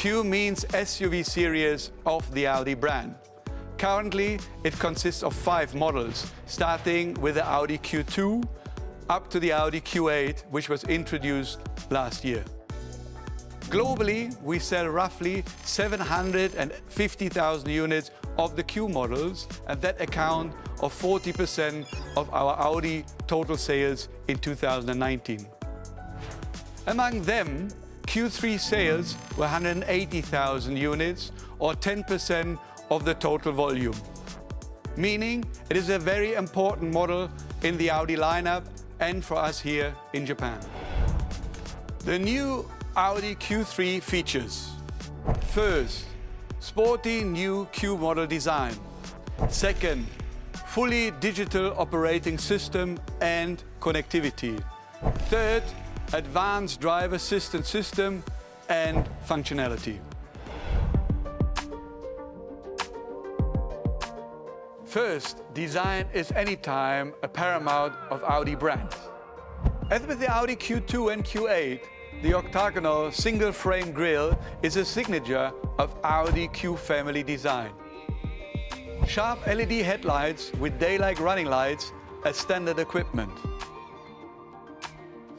Q means SUV series of the Audi brand. Currently, it consists of 5 models, starting with the Audi Q2 up to the Audi Q8, which was introduced last year. Globally, we sell roughly 750,000 units of the Q models, and that account of 40% of our Audi total sales in 2019. Among them, Q3 sales were 180,000 units, or 10% of the total volume, meaning it is a very important model in the Audi lineup and for us here in Japan. The new Audi Q3 features: first, sporty new Q model design. Second, fully digital operating system and connectivity. Third, advanced driver assistance system and functionality. First, design is anytime a paramount of Audi brand. As with the Audi Q2 and Q8, the octagonal single-frame grille is a signature of Audi Q family design. Sharp LED headlights with daylight running lights as standard equipment.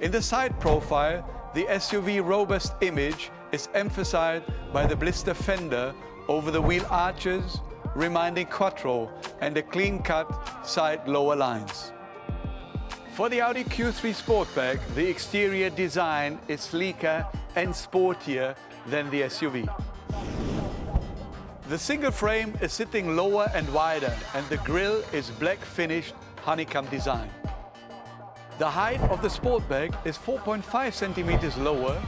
In the side profile, the SUV robust image is emphasized by the blister fender over the wheel arches, reminding Quattro, and the clean-cut side lower lines. For the Audi Q3 Sportback, the exterior design is sleeker and sportier than the SUV. The single frame is sitting lower and wider, and the grille is black finished honeycomb design. The height of the Sportback is 4.5 centimeters lower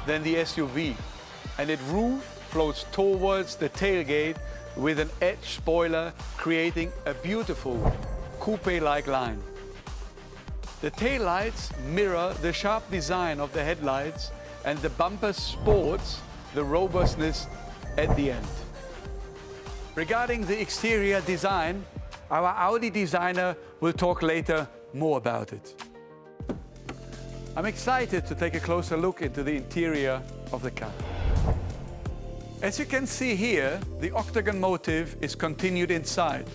than the SUV, and its roof floats towards the tailgate with an edge spoiler, creating a beautiful coupe-like line. The taillights mirror the sharp design of the headlights, and the bumper sports the robustness at the end. Regarding the exterior design, our Audi designer will talk later more about it. I'm excited to take a closer look into the interior of the car. As you can see here, the octagon motif is continued inside.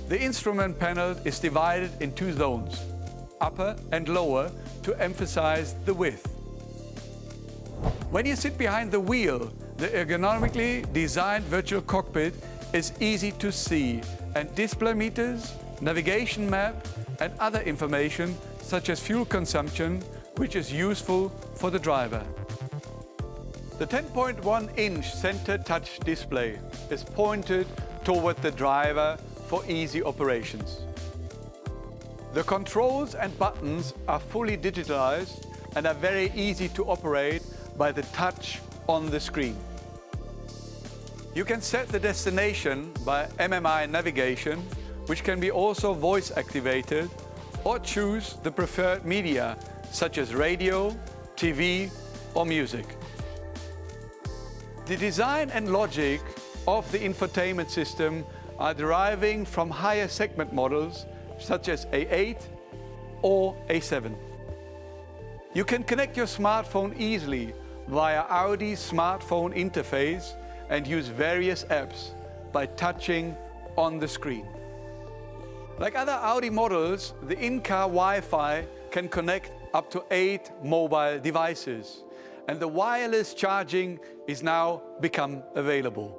The instrument panel is divided in 2 zones, upper and lower, to emphasize the width. When you sit behind the wheel, the ergonomically designed virtual cockpit is easy to see, and display meters, navigation map, and other information such as fuel consumption, which is useful for the driver. The 10.1-inch center touch display is pointed toward the driver for easy operations. The controls and buttons are fully digitalized and are very easy to operate by the touch on the screen. You can set the destination by MMI navigation, which can be also voice activated, or choose the preferred media such as radio, TV, or music. The design and logic of the infotainment system are deriving from higher segment models such as A8 or A7. You can connect your smartphone easily via Audi's smartphone interface and use various apps by touching on the screen. Like other Audi models, the in-car Wi-Fi can connect up to 8 mobile devices, and the wireless charging is now become available.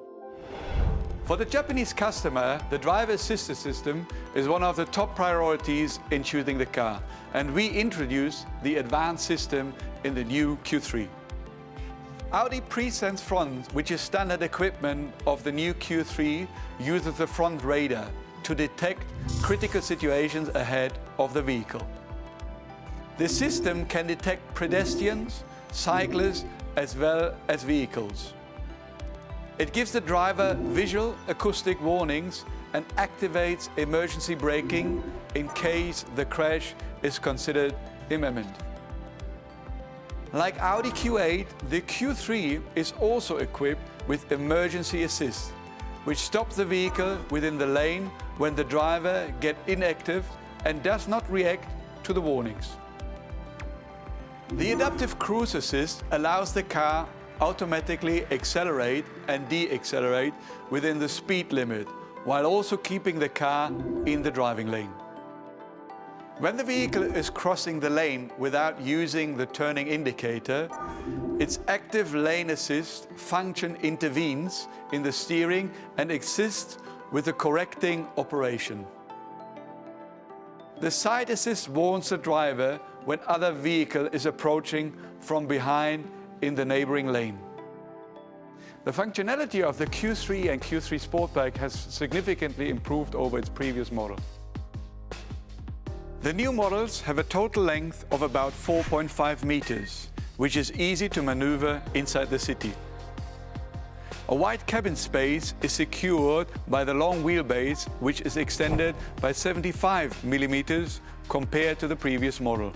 For the Japanese customer, the driver assistance system is one of the top priorities in choosing the car, and we introduced the advanced system in the new Q3. Audi Presense Front, which is standard equipment of the new Q3, uses the front radar to detect critical situations ahead of the vehicle. The system can detect pedestrians, cyclists, as well as vehicles. It gives the driver visual acoustic warnings and activates emergency braking in case the crash is considered imminent. Like Audi Q8, the Q3 is also equipped with emergency assist, which stops the vehicle within the lane when the driver gets inactive and does not react to the warnings. The adaptive cruise assist allows the car automatically accelerate and de-accelerate within the speed limit, while also keeping the car in the driving lane. When the vehicle is crossing the lane without using the turning indicator, its active lane assist function intervenes in the steering and assists with the correcting operation. The side assist warns the driver when other vehicle is approaching from behind in the neighboring lane. The functionality of the Q3 and Q3 Sportback has significantly improved over its previous model. The new models have a total length of about 4.5 meters, which is easy to maneuver inside the city. A wide cabin space is secured by the long wheelbase, which is extended by 75 millimeters compared to the previous model.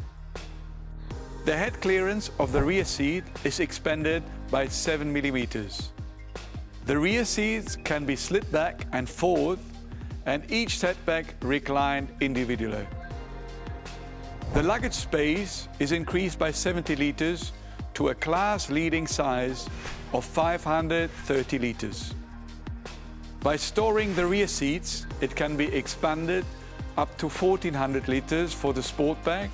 The head clearance of the rear seat is expanded by 7 millimeters. The rear seats can be slid back and forth, and each setback reclined individually. The luggage space is increased by 70 liters to a class-leading size of 530 liters. By storing the rear seats, it can be expanded up to 1,400 liters for the Sportback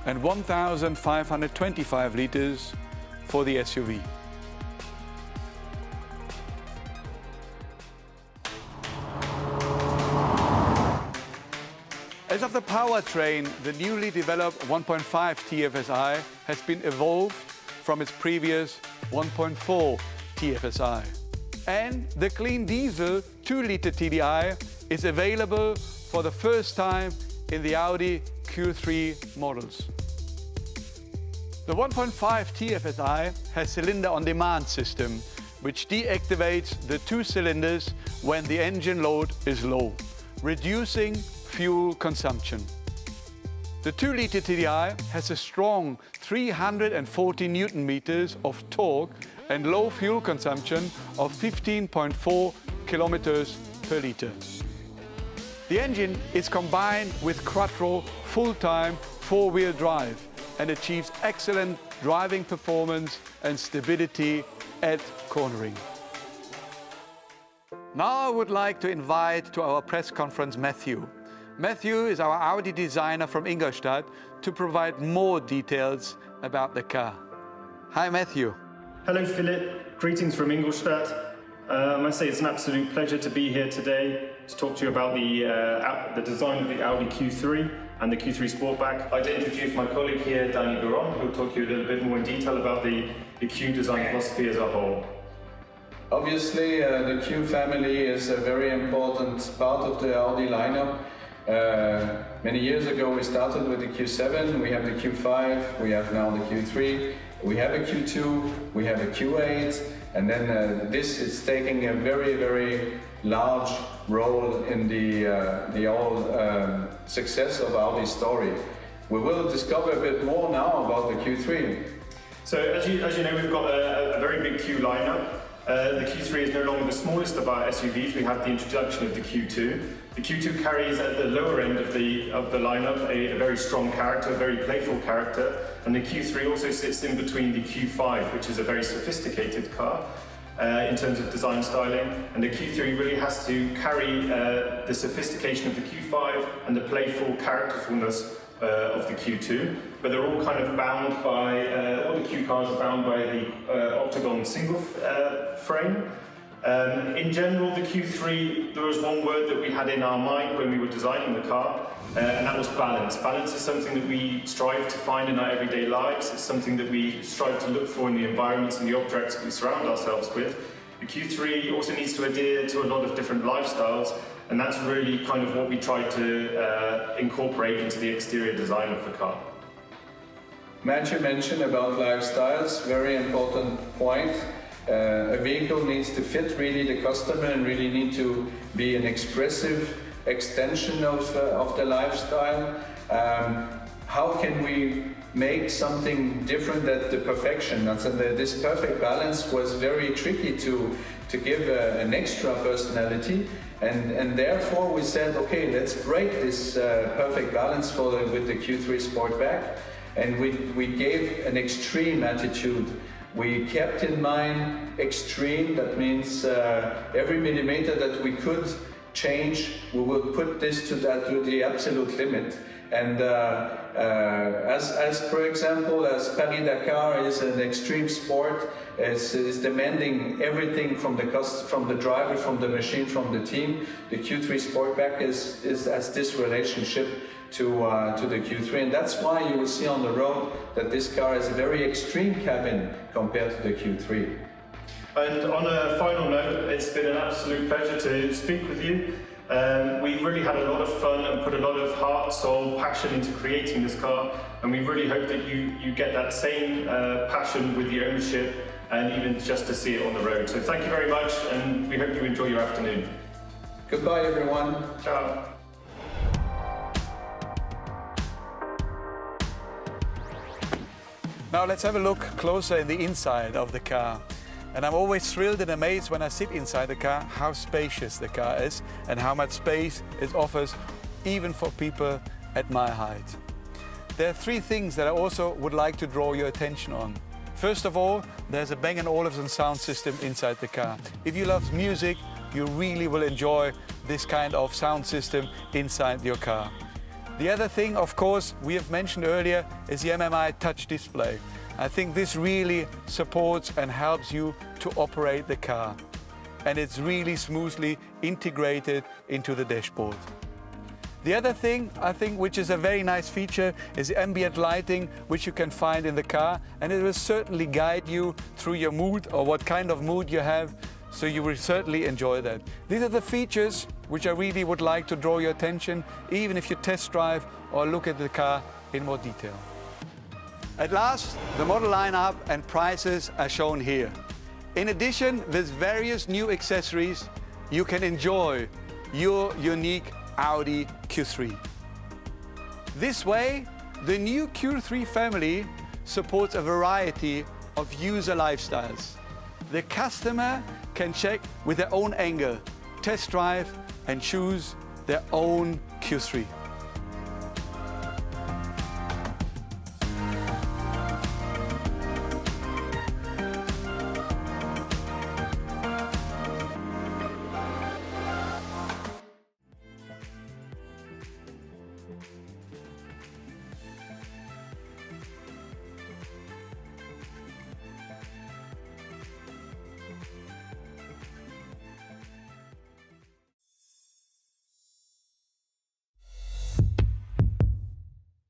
and 1,525 liters for the SUV. As of the powertrain, the newly developed 1.5 TFSI has been evolved from its previous 1.4 TFSI. And the clean diesel 2-liter TDI is available for the first time in the Audi Q3 models. The 1.5 TFSI has cylinder-on-demand system, which deactivates the 2 cylinders when the engine load is low, reducing fuel consumption. The 2-liter TDI has a strong 340 Newton meters of torque and low fuel consumption of 15.4 kilometers per liter. The engine is combined with quattro full-time 4-wheel drive and achieves excellent driving performance and stability at cornering. Now I would like to invite to our press conference Matthew. Matthew is our Audi designer from Ingolstadt to provide more details about the car. Hi Matthew. Hello Philip, greetings from Ingolstadt. I must say it's an absolute pleasure to be here today to talk to you about the design of the Audi Q3 and the Q3 Sportback. I'd introduce my colleague here, Danny Garon, who will talk to you a little bit more in detail about the Q design philosophy as a whole. Obviously, the Q family is a very important part of the Audi lineup. Many years ago we started with the Q7, we have the Q5, we have now the Q3, we have a Q2, we have a Q8, and then this is taking a very, very large role in the whole success of Audi's story. We will discover a bit more now about the Q3. So as you know, we've got a very big Q lineup. The Q3 is no longer the smallest of our SUVs. We have the introduction of the Q2. The Q2 carries at the lower end of the lineup a very strong character, a very playful character, and the Q3 also sits in between the Q5, which is a very sophisticated car in terms of design styling, and the Q3 really has to carry the sophistication of the Q5 and the playful characterfulness of the Q2, but they're all kind of bound by, all the Q cars are bound by the octagon single frame. In general, the Q3, there was one word that we had in our mind when we were designing the car, and that was balance. Balance is something that we strive to find in our everyday lives. It's something that we strive to look for in the environments and the objects that we surround ourselves with. The Q3 also needs to adhere to a lot of different lifestyles, and that's really kind of what we try to incorporate into the exterior design of the car. Matthew mentioned about lifestyles, very important point. A vehicle needs to fit really the customer and really need to be an expressive extension of the lifestyle. How can we make something different at the perfection? This perfect balance was very tricky to give an extra personality, and therefore we said, okay, let's break this perfect balance with the Q3 Sportback, and we gave an extreme attitude We kept in mind extreme, that means every millimeter that we could change, we will put this to the absolute limit. And as for example, as Paris-Dakar is an extreme sport, it's demanding everything from the driver, from the machine, from the team. The Q3 Sportback has this relationship to the Q3, and that's why you will see on the road that this car has a very extreme cabin compared to the Q3. And on a final note, it's been an absolute pleasure to speak with you. We really had a lot of fun and put a lot of heart, soul, passion into creating this car, and we really hope that you get that same passion with the ownership and even just to see it on the road. So thank you very much, and we hope you enjoy your afternoon. Goodbye, everyone. Ciao. Now let's have a look closer in the inside of the car. And I'm always thrilled and amazed when I sit inside the car how spacious the car is and how much space it offers even for people at my height. There are three things that I also would like to draw your attention on. First of all, there's a Bang & Olufsen sound system inside the car. If you love music, you really will enjoy this kind of sound system inside your car. The other thing, of course, we have mentioned earlier is the MMI touch display. I think this really supports and helps you to operate the car. And it's really smoothly integrated into the dashboard. The other thing, I think, which is a very nice feature is the ambient lighting, which you can find in the car, and it will certainly guide you through your mood or what kind of mood you have, so you will certainly enjoy that. These are the features which I really would like to draw your attention, even if you test drive or look at the car in more detail. At last, the model lineup and prices are shown here. In addition, with various new accessories, you can enjoy your unique Audi Q3. This way, the new Q3 family supports a variety of user lifestyles. The customer can check with their own angle, test drive and choose their own Q3.